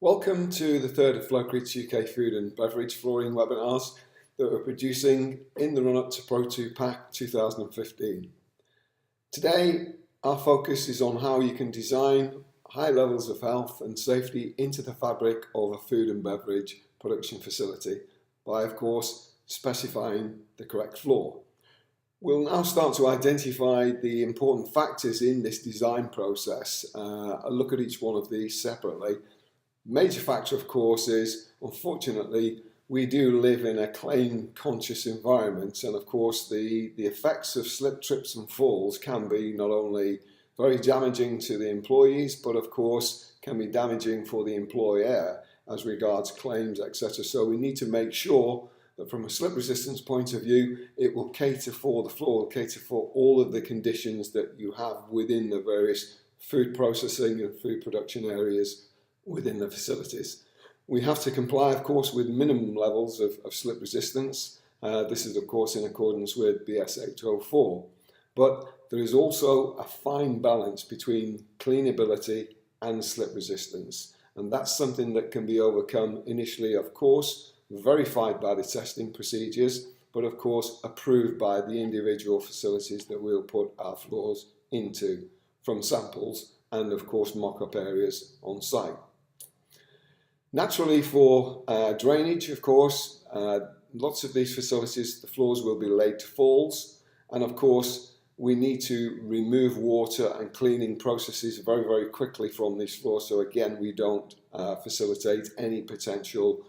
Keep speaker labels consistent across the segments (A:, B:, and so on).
A: Welcome to the third of Flowcrete UK food and beverage flooring webinars that we're producing in the run-up to Pro 2 Pack 2015. Today, our focus is on how you can design high levels of health and safety into the fabric of a food and beverage production facility by, of course, specifying the correct floor. We'll now start to identify the important factors in this design process. I'll look at each one of these separately. Major factor, of course, is unfortunately we do live in a claim conscious environment, and of course the effects of slip, trips and falls can be not only very damaging to the employees, but of course can be damaging for the employer as regards claims, etc. So we need to make sure that from a slip resistance point of view, it will cater for the floor, cater for all of the conditions that you have within the various food processing and food production areas within the facilities. We have to comply, of course, with minimum levels of slip resistance. This is, of course, in accordance with BS 804. But there is also a fine balance between cleanability and slip resistance. And that's something that can be overcome initially, of course, verified by the testing procedures, but of course approved by the individual facilities that we'll put our floors into from samples and, of course, mock-up areas on site. Naturally, for drainage, of course, lots of these facilities, the floors will be laid to falls, and of course we need to remove water and cleaning processes very, very quickly from these floors, so again we don't facilitate any potential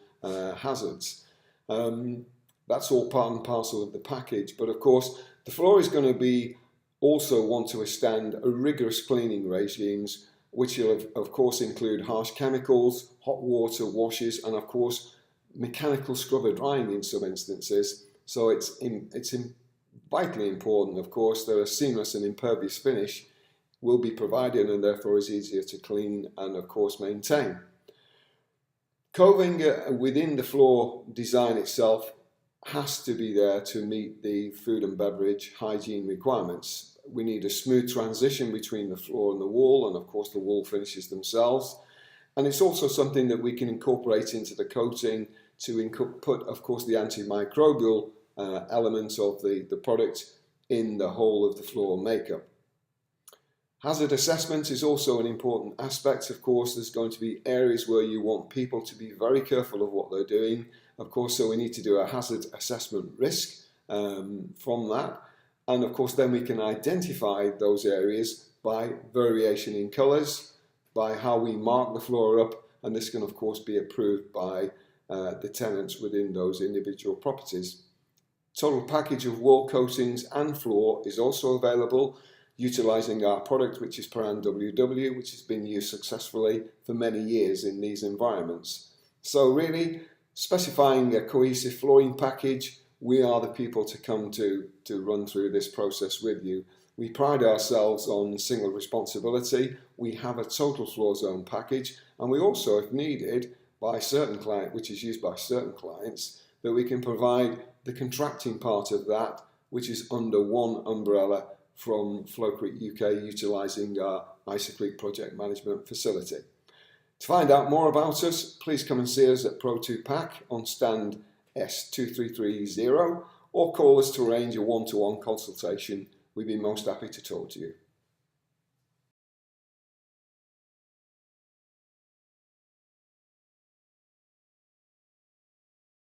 A: hazards. That's all part and parcel of the package, but of course the floor is going to be also want to withstand a rigorous cleaning regimes, which will of course include harsh chemicals, hot water washes, and of course mechanical scrubber drying in some instances. So it's vitally important, of course, that a seamless and impervious finish will be provided and therefore is easier to clean and of course maintain. Coving within the floor design itself has to be there to meet the food and beverage hygiene requirements. We need a smooth transition between the floor and the wall, and of course the wall finishes themselves. And it's also something that we can incorporate into the coating to put, of course, the antimicrobial elements of the product in the whole of the floor makeup. Hazard assessment is also an important aspect. Of course, there's going to be areas where you want people to be very careful of what they're doing. Of course, so we need to do a hazard assessment risk from that. And of course, then we can identify those areas by variation in colours, by how we mark the floor up, and this can of course be approved by the tenants within those individual properties. Total package of wall coatings and floor is also available, utilising our product, which is Paran WW, which has been used successfully for many years in these environments. So really, specifying a cohesive flooring package, we are the people to come to run through this process with you. We pride ourselves on single responsibility. We have a total floor zone package, and we also, if needed, by certain client, which is used by certain clients, that we can provide the contracting part of that, which is under one umbrella from Flowcrete UK, utilising our Isocrete project management facility. To find out more about us, please come and see us at Pro 2 Pack on stand S2330, or call us to arrange a one-to-one consultation. We'd be most happy to talk to you.